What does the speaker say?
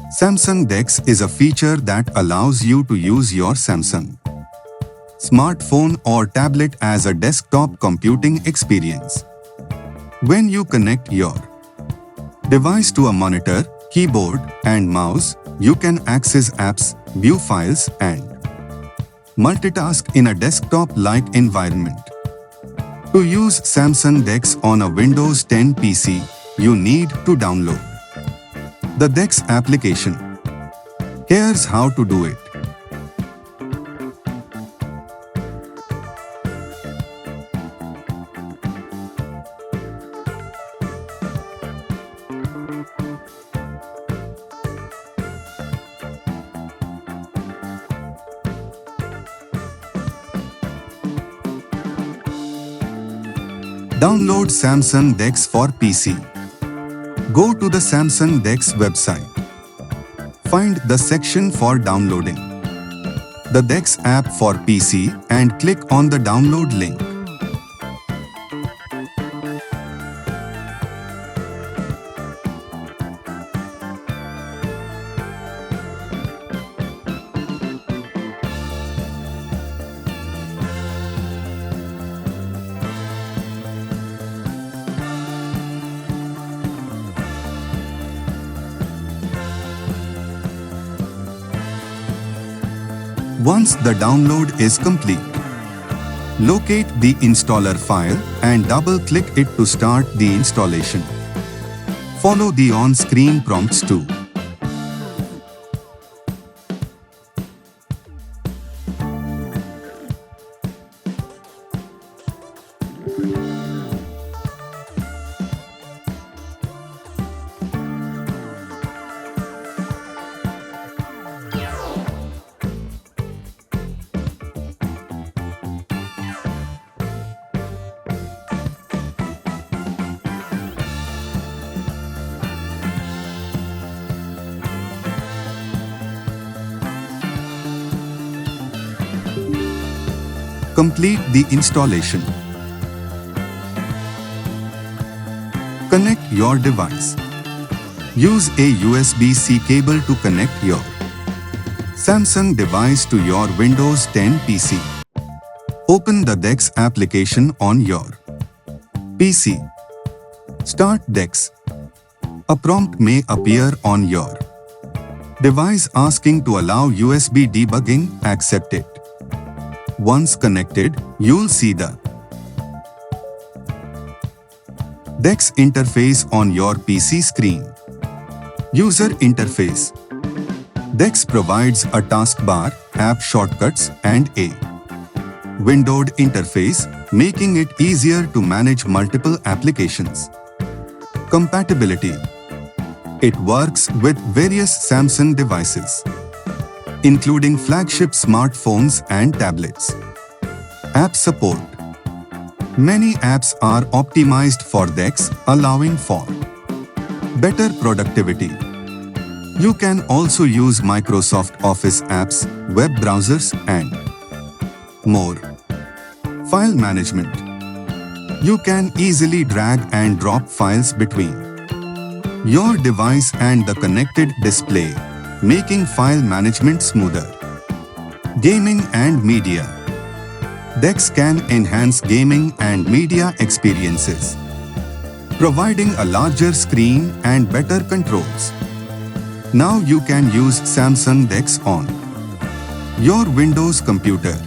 Samsung DeX is a feature that allows you to use your Samsung smartphone or tablet as a desktop computing experience. When you connect your device to a monitor, keyboard, and mouse, you can access apps, view files, and multitask in a desktop-like environment. To use Samsung DeX on a Windows 10 PC, you need to download the DeX application. Here's how to do it. Download Samsung DeX for PC. Go to the Samsung DeX website. Find the section for downloading the DeX app for PC and click on the download link. Once the download is complete, locate the installer file and double-click it to start the installation. Follow the on-screen prompts too. Complete the installation. Connect your device. Use a USB-C cable to connect your Samsung device to your Windows 10 PC. Open the DeX application on your PC. Start DeX. A prompt may appear on your device asking to allow USB debugging. Accept it. Once connected, you'll see the DeX interface on your PC screen. User interface. DeX provides a taskbar, app shortcuts, and a windowed interface, making it easier to manage multiple applications. Compatibility. It works with various Samsung devices, including flagship smartphones and tablets. App support. Many apps are optimized for DeX, allowing for better productivity. You can also use Microsoft Office apps, web browsers, and more. File management. You can easily drag and drop files between your device and the connected display, making file management smoother. Gaming and media. DeX can enhance gaming and media experiences, providing a larger screen and better controls. Now you can use Samsung DeX on your Windows computer.